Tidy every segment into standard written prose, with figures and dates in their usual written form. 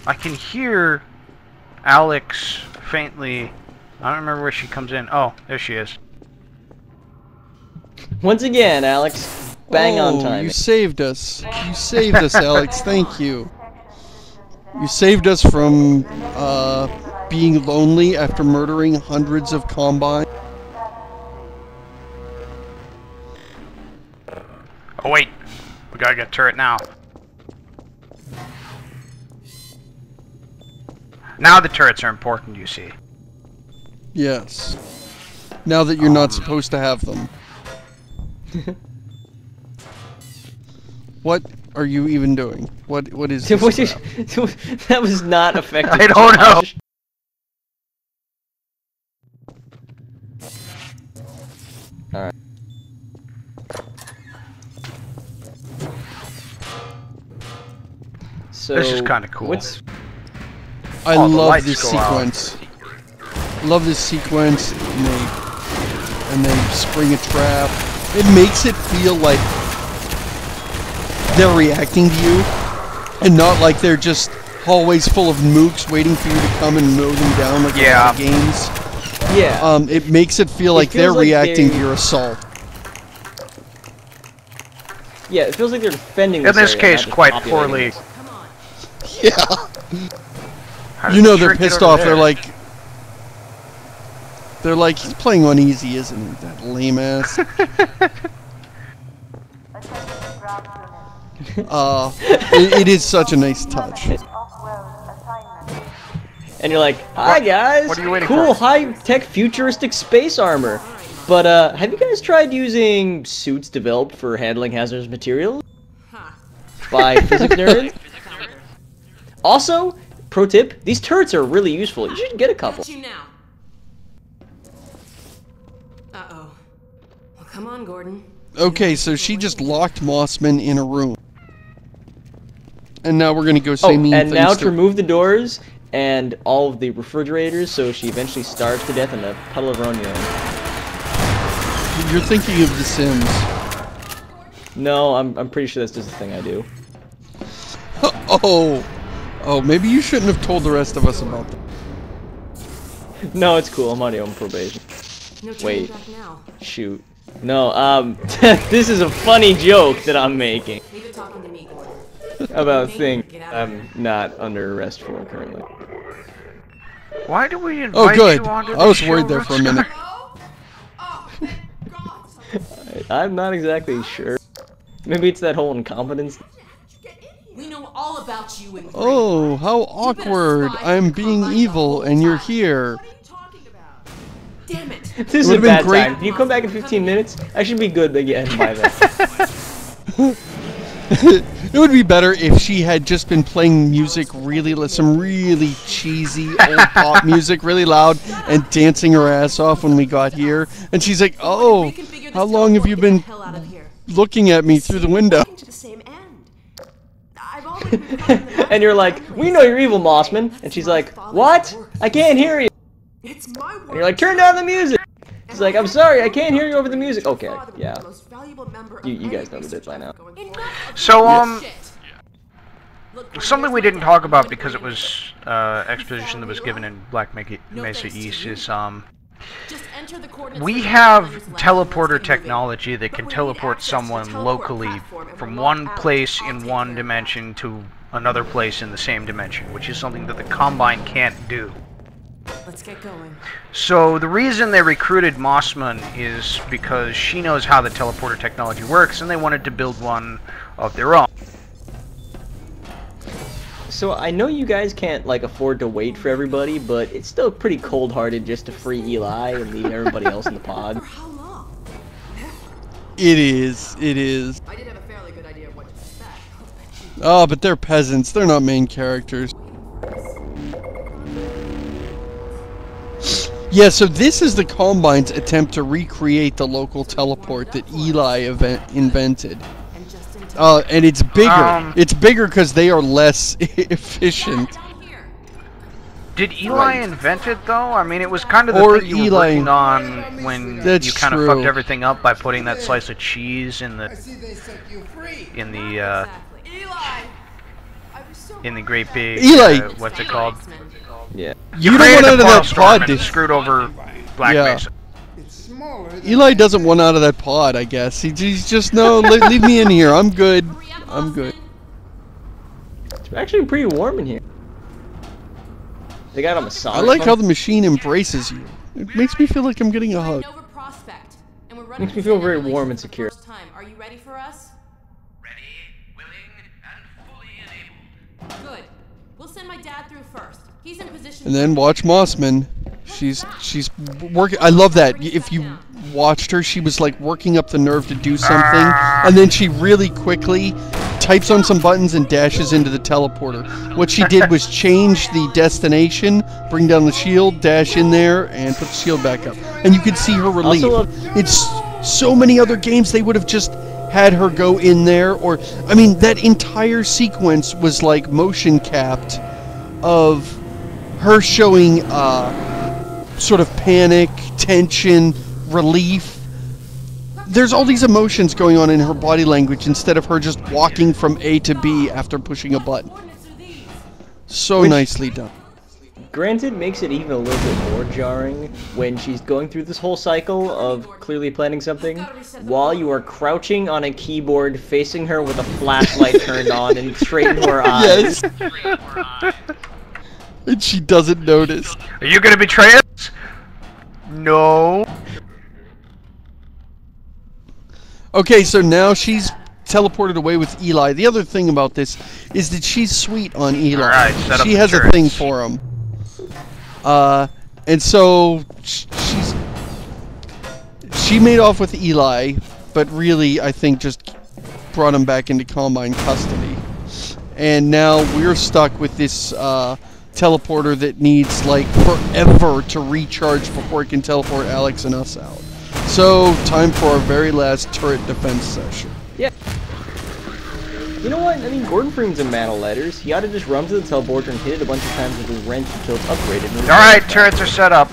I can hear Alex faintly. I don't remember where she comes in. Oh, there she is. Once again, Alex, bang on time. You saved us. You saved us, Alex. Thank you. You saved us from being lonely after murdering hundreds of Combine. Oh wait, we gotta get turret now. Now the turrets are important, you see. Yes. Now that you're not supposed to have them. What are you even doing? What is this about? That was not effective. I don't know. Alright. So This is kind of cool. I the love lights this go out. sequence. Love this sequence, and they spring a trap. It makes it feel like they're reacting to you, and not like they're just hallways full of mooks waiting for you to come and mow them down like a lot of games. Yeah. It makes it feel like they're reacting to your assault. Yeah, it feels like they're defending In this area, case, not just quite populating poorly. it. Yeah. You know they're pissed off. They're like, he's playing on easy, isn't he? That lame ass. It is such a nice touch. And you're like, hi guys! What are you waiting cool, for? high-tech futuristic space armor. But have you guys tried using suits developed for handling hazardous materials? By physics nerds? Also, pro tip, these turrets are really useful. You should get a couple. Uh-oh. Well, come on, Gordon. Okay, so she just locked Mossman in a room. And now we're gonna go say mean and things now to to remove the doors and all of the refrigerators so she eventually starves to death in a puddle of her own urine. You're thinking of The Sims. No, I'm pretty sure that's just a thing I do. Oh, maybe you shouldn't have told the rest of us about that. No, it's cool. I'm on probation. No Wait. back now. Shoot. No, this is a funny joke that I'm making Leave it talking to me, Gordon. about a thing I'm not under arrest for currently. Why do we invite good. you onto I was the worried show, there for a minute. I'm not exactly sure. Maybe it's that whole incompetence. We know all about you and Oh, how awkward. I'm being evil and you're here. Damn it. This is a would've been bad great. time. Can you come back in 15 minutes? I should be good again by then. It would be better if she had just been playing music some really cheesy old pop music really loud and dancing her ass off when we got here. And she's like, oh, how long have you been looking at me through the window? And you're like, we know you're evil, Mossman. And she's like, what? I can't hear you. And you're like, turn down the music. She's like, I'm sorry, I can't hear you over the music. Okay, yeah. You guys know the bit by now. So, something we didn't talk about because it was exposition that was given in Black Mesa East is we have teleporter technology that can teleport someone locally from one place in one dimension to another place in the same dimension, which is something that the Combine can't do. Let's get going. So the reason they recruited Mossman is because she knows how the teleporter technology works, and they wanted to build one of their own. So I know you guys can't like afford to wait for everybody, but it's still pretty cold-hearted just to free Eli and leave everybody else in the pod. For how long? It is. It is. I did have a fairly good idea of what to expect. Oh, but they're peasants. They're not main characters. Yeah, so this is the Combine's attempt to recreate the local teleport that Eli invented. And it's bigger. It's bigger because they are less efficient. Did Eli invent it though? I mean, it was kind of the thing you were working on when you kind of fucked everything up by putting that slice of cheese in the Eli, I was in the great big Eli! what's it called? Yeah. You don't Created want out the of portal that storm pod, and dude. screwed over Black Yeah. Mesa. Eli doesn't want out of that pod, I guess. He's just, no, leave me in here. I'm good. I'm good. It's actually pretty warm in here. They got a massage. I like how the machine embraces you. It makes me feel like I'm getting a hug. Nova Prospect, and we're running Makes me feel very simulation warm and for the secure. first time. Are you ready for us? Ready, willing, and fully enabled. Good. We'll send my dad through first. He's in position. And then watch Mossman. She's working. I love that. If you watched her, she was like working up the nerve to do something, and then she really quickly types on some buttons and dashes into the teleporter. What she did was change the destination, bring down the shield, dash in there, and put the shield back up. And you could see her relief. It's so many other games they would have just had her go in there, or I mean, that entire sequence was like motion capped of her showing sort of panic, tension, relief. There's all these emotions going on in her body language instead of her just walking from A to B after pushing a button. So nicely done. Granted, makes it even a little bit more jarring when she's going through this whole cycle of clearly planning something while you are crouching on a keyboard facing her with a flashlight turned on and straight into her eyes. Yes. And she doesn't notice. Are you gonna betray us? No. Okay, so now she's teleported away with Eli. The other thing about this is that she's sweet on Eli. Alright, set up She the has a turrets. thing for him. And so she made off with Eli, but really I think just brought him back into Combine custody. And now we're stuck with this teleporter that needs like forever to recharge before it can teleport Alex and us out. So, time for our very last turret defense session. Yeah. You know what? I mean, Gordon Freeman's a man of letters. He ought to just run to the teleporter and hit it a bunch of times with a wrench until it's upgraded. Alright, turrets are set up.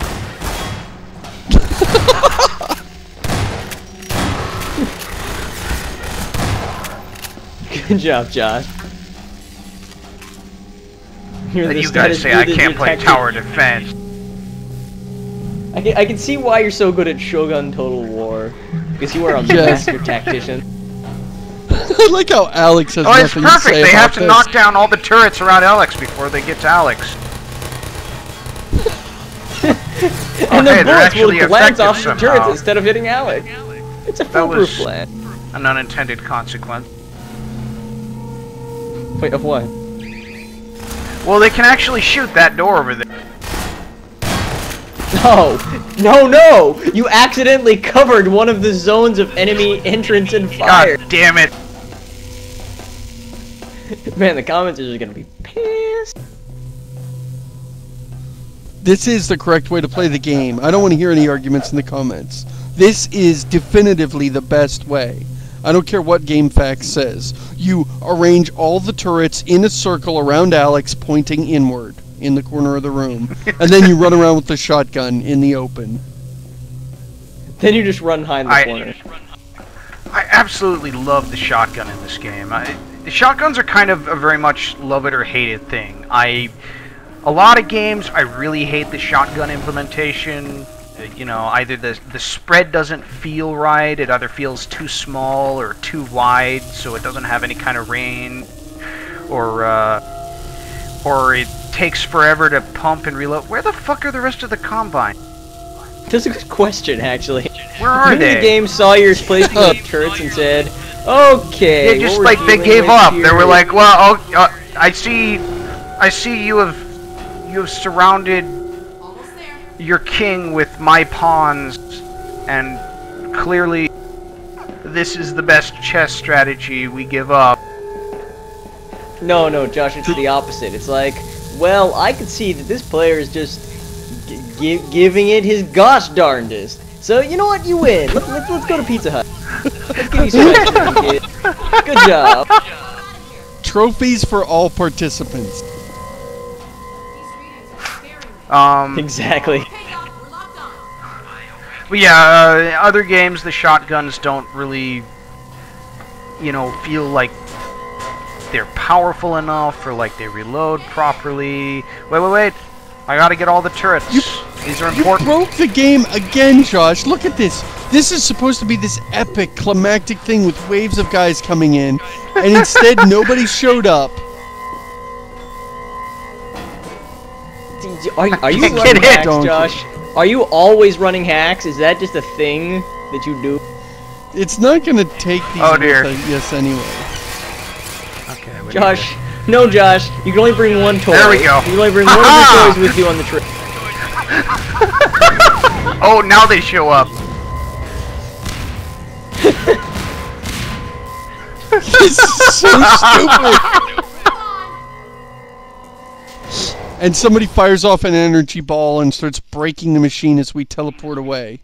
Good job, Josh. You're And the you guys status- say you're I the can't play detective. tower defense. I can see why you're so good at Shogun Total War. Because you are a Yes. master tactician. I like how Alex has Oh, it's nothing to perfect. say They about have to this. knock down all the turrets around Alex before they get to Alex. And Okay, the they're bullets will actually glance effective off the somehow. turrets instead of hitting Alex. It's a That foolproof was- plan. An unintended consequence. Wait, of what? Well, they can actually shoot that door over there. No! No, no! You accidentally covered one of the zones of enemy entrance and fire. God damn it. Man, the commenters are gonna be pissed. This is the correct way to play the game. I don't want to hear any arguments in the comments. This is definitively the best way. I don't care what GameFAQs says. You arrange all the turrets in a circle around Alex pointing inward in the corner of the room. And then you run around with the shotgun in the open. Then you just run behind the corner. I absolutely love the shotgun in this game. The shotguns are kind of a very much love it or hate it thing. A lot of games, I really hate the shotgun implementation. You know, either the spread doesn't feel right, it either feels too small or too wide, so it doesn't have any kind of range, or it takes forever to pump and reload. Where the fuck are the rest of the Combine? That's a good question, actually. Where are Maybe they? the game saw your placement of turrets and said, okay, They just what like we're they dealing gave with up. here They were is- like, well, I see you have surrounded Almost there. your king with my pawns, and clearly this is the best chess strategy. We give up. No, no, Josh, it's the opposite. It's like, well, I could see that this player is just giving it his gosh darndest. So, you know what? You win. Let's go to Pizza Hut. Let's give you some ice cream, kid. Good job. Trophies for all participants. These readings are scaring me. Exactly. Hey, Doc, we're locked on. But yeah, other games the shotguns don't really, you know, feel like they're powerful enough, or like they reload properly. Wait. I gotta get all the turrets. These are important. You broke the game again, Josh. Look at this. This is supposed to be this epic, climactic thing with waves of guys coming in, and instead nobody showed up. Are you running hacks, Josh? Are you always running hacks? Is that just a thing that you do? It's not gonna take these yes anyway. Okay. Josh, no, Josh. You can only bring one toy. There we go. You can only bring one of your toys with you on the trip. Oh, now they show up. This is so stupid. And somebody fires off an energy ball and starts breaking the machine as we teleport away.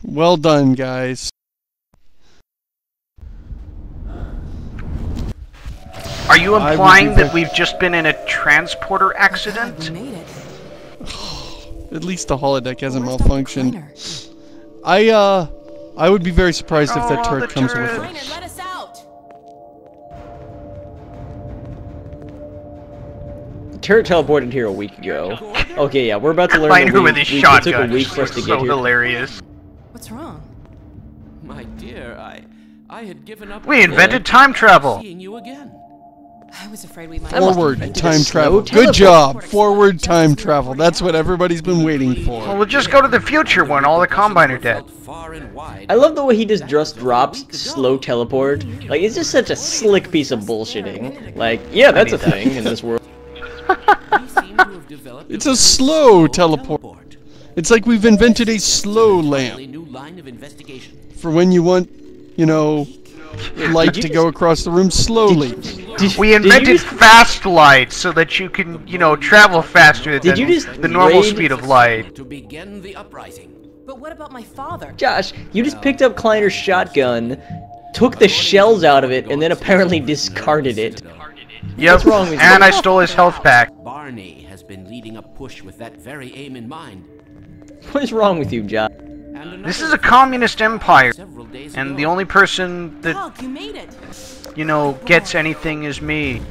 Well done, guys. Are you implying that we've just been in a transporter accident? At least the holodeck hasn't malfunctioned. I would be very surprised if that turret comes with it. Let us out. The turret teleported here a week ago. Okay, yeah, we're about to learn Kleiner that with his it shotgun. took a week for us to get here. Hilarious. What's wrong? My dear, I had given up. We invented time travel. Seeing you again. I was afraid we might. Forward time travel. Good job. Forward time travel. That's what everybody's been waiting for. Well, we'll just go to the future when all the Combine are dead. I love the way he just drops slow teleport. Like, it's just such a slick piece of bullshitting. Like, yeah, that's a thing in this world. It's a slow teleport. It's like we've invented a slow lamp. For when you want, you know, light to go across the room slowly. We invented fast light so that you can, you know, travel faster than the normal speed of light. To begin the uprising. But what about my father? Josh, you just picked up Kleiner's shotgun, took the shells out of it, and then apparently discarded it. Yep, What's wrong with you? and I stole his health pack. Barney has been leading a push with that very aim in mind. What is wrong with you, Josh? This is a communist empire, and the only person that, Dog, you made it. you know, gets anything is me.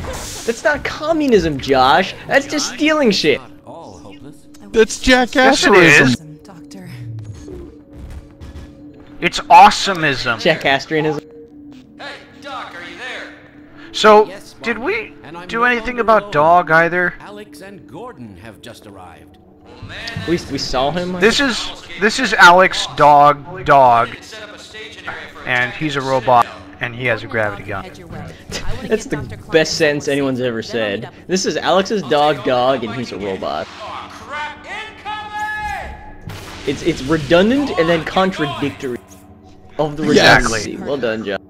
That's not communism, Josh. That's just stealing shit. All hopeless. That's Yes, it jackasserism. is. Doctor. It's awesomeism. Jackastrianism. Hey, Doc, are you there? So, Yes, did we and I'm do no anything longer about alone. Dog either? Alex and Gordon have just arrived. We saw him. This is Alex Dog, and he's a robot, and he has a gravity gun. Head your way. That's the best sentence anyone's ever said. This is Alex's dog, and he's a robot. Crap, incoming! It's redundant and then contradictory. Of the Exactly. redundancy. Well done, Josh.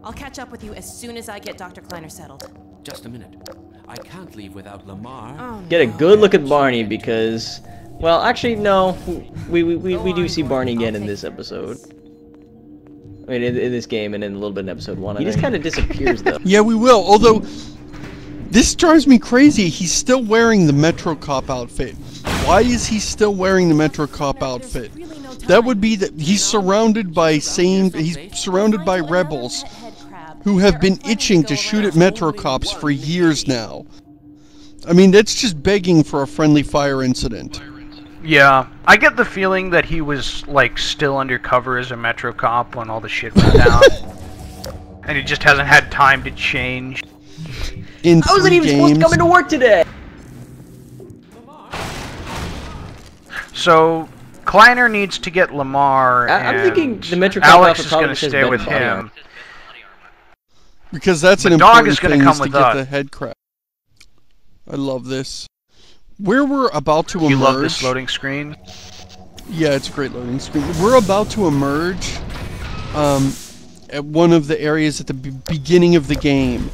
I'll catch up with you as soon as I get Dr. Kleiner settled. Just a minute. I can't leave without Lamar. Oh, Get a good look at Barney because, well, actually no, we do see Barney again in this episode. I mean, in this game and in a little bit in episode 1. He just kind of disappears though. Yeah, we will. Although, this drives me crazy. He's still wearing the Metro Cop outfit. Why is he still wearing the Metro Cop outfit? That would be that he's surrounded by rebels who have been itching to shoot at Metro Cops for years now. I mean, that's just begging for a friendly fire incident. Yeah, I get the feeling that he was, like, still undercover as a Metro Cop when all the shit went down. And he just hasn't had time to change. In I wasn't even supposed to come into work today! So, Kleiner needs to get Lamar, I'm and thinking the Metro Cop Alex outfit is probably going to says stay Ben with Body on him. Because that's an The dog important is gonna thing come is to with get us. the head crab. I love this. Where we're about to emerge. You love this loading screen? Yeah, it's a great loading screen. We're about to emerge at one of the areas at the beginning of the game.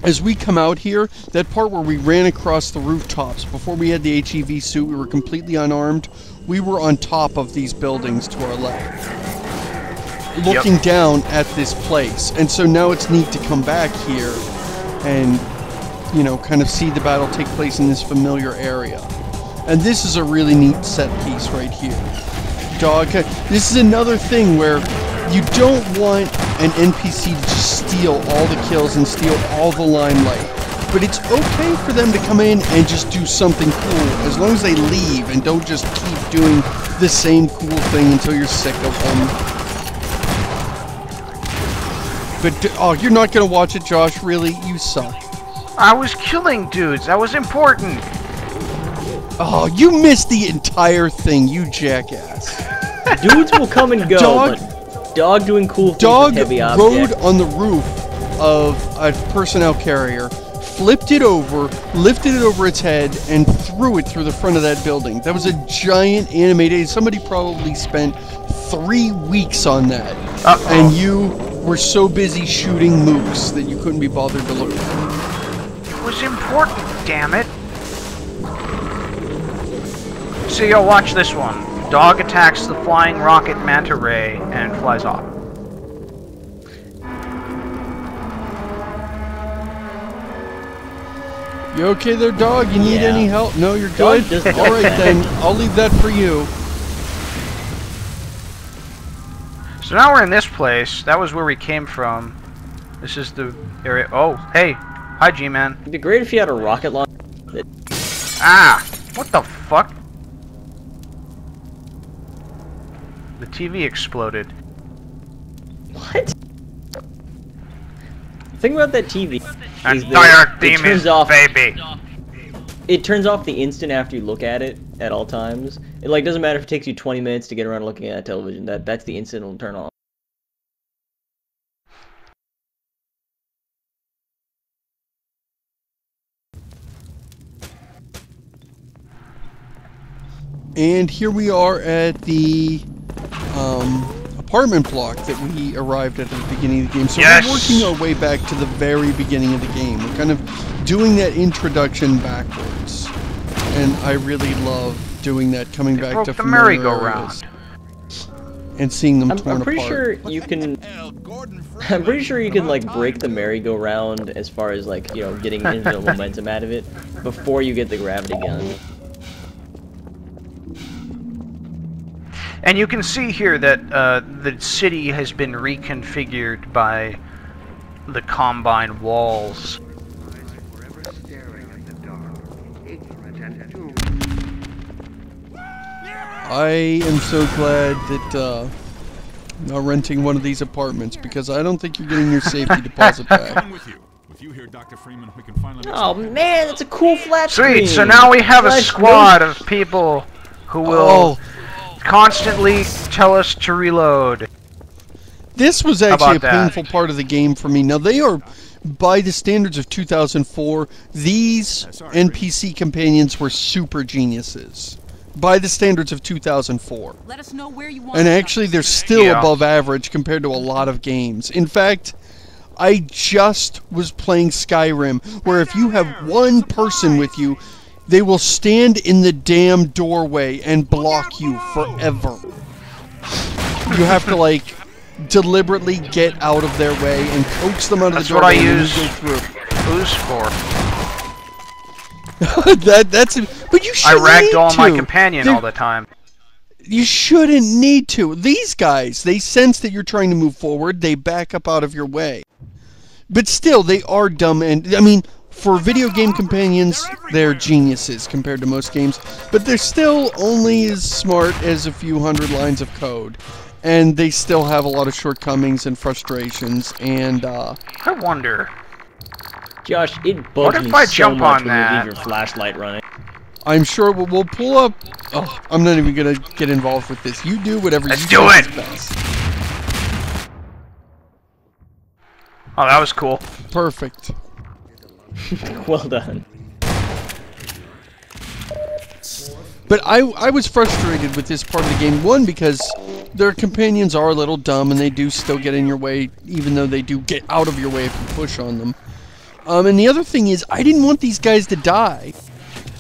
As we come out here, that part where we ran across the rooftops, before we had the HEV suit, we were completely unarmed. We were on top of these buildings to our left, looking down at this place. And so now it's neat to come back here and, you know, kind of see the battle take place in this familiar area. And this is a really neat set piece right here. Dog, this is another thing where You don't want an NPC to just steal all the kills and steal all the limelight. But it's okay for them to come in and just do something cool, as long as they leave and don't just keep doing the same cool thing until you're sick of them. But, oh, you're not gonna watch it, Josh, really? You suck. I was killing dudes. That was important. Oh, you missed the entire thing, you jackass. Dudes will come and go, but dog doing cool things with heavy objects. Rode on the roof of a personnel carrier, flipped it over, lifted it over its head, and threw it through the front of that building. That was a giant animated. Somebody probably spent 3 weeks on that. And you were so busy shooting mooks that you couldn't be bothered to look at it. It was important, damn it. So yo, watch this one. Dog attacks the flying rocket manta ray and flies off. You okay there, dog? You need any help? No, you're good? Alright then, I'll leave that for you. So now we're in this place. That was where we came from. This is the area. Oh, hey. Hi, G-Man. It'd be great if you had a rocket launcher. Ah! What the fuck? The TV exploded. What? The thing about that TV is that it turns off, baby. It turns off the instant after you look at it at all times. It like doesn't matter if it takes you 20 minutes to get around looking at television. That's the instant it'll turn off. And here we are at the apartment block that we arrived at the beginning of the game. So we're working our way back to the very beginning of the game. We're kind of doing that introduction backwards. And I really love doing that, coming back to the merry-go-round. And seeing them torn apart. I'm pretty sure you can... I'm pretty sure you can, like, break the merry-go-round as far as, like, you know, getting infinite momentum out of it before you get the gravity gun. And you can see here that the city has been reconfigured by the Combine walls. I am so glad that I'm not renting one of these apartments, because I don't think you're getting your safety deposit back. Oh man, that's a cool flat screen! Sweet, so now we have a squad of people who will constantly tell us to reload. This was actually a painful part of the game for me. Now, they are, by the standards of 2004, these NPC companions were super geniuses. By the standards of 2004. Let us know where you want. And actually, they're still above average compared to a lot of games. In fact, I just was playing Skyrim, where if you have one person with you, they will stand in the damn doorway and block you forever. You have to, like, deliberately get out of their way and coax them out of the doorway and go through. Boost for. But you shouldn't I ragdoll my companion all the time. You shouldn't need to. These guys, they sense that you're trying to move forward. They back up out of your way. But still, they are dumb. And I mean, for video game companions, they're geniuses compared to most games. But they're still only as smart as a few hundred lines of code. And they still have a lot of shortcomings and frustrations. And I wonder. Josh, it bugs me so much when you leave your flashlight running. I'm sure we'll pull up. Oh, I'm not even gonna get involved with this. You do whatever you think is best. Oh, that was cool. Perfect. Well done. But I was frustrated with this part of the game. One, because their companions are a little dumb and they do still get in your way, even though they do get out of your way if you push on them. And the other thing is, I didn't want these guys to die.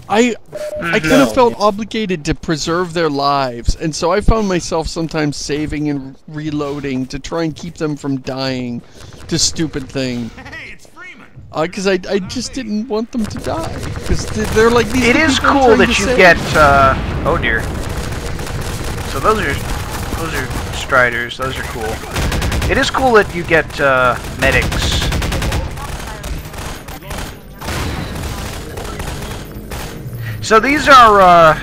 I kind of felt obligated to preserve their lives, and so I found myself sometimes saving and reloading to try and keep them from dying to stupid things. Because I just didn't want them to die. Because they're like these. It is cool that you get. Oh dear. So those are Those are striders. Those are cool. It is cool that you get medics. So these are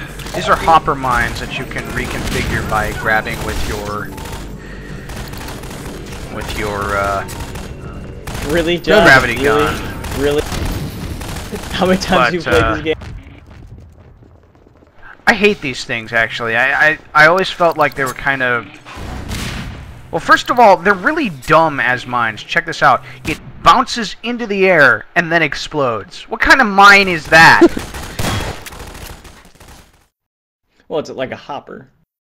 hopper mines that you can reconfigure by grabbing with your really, John? gravity Really? gun. Really? How many times have you played this game? I hate these things, actually. I always felt like they were kind of... Well, first of all, they're really dumb as mines. Check this out. It bounces into the air and then explodes. What kind of mine is that? Well, it's like a hopper.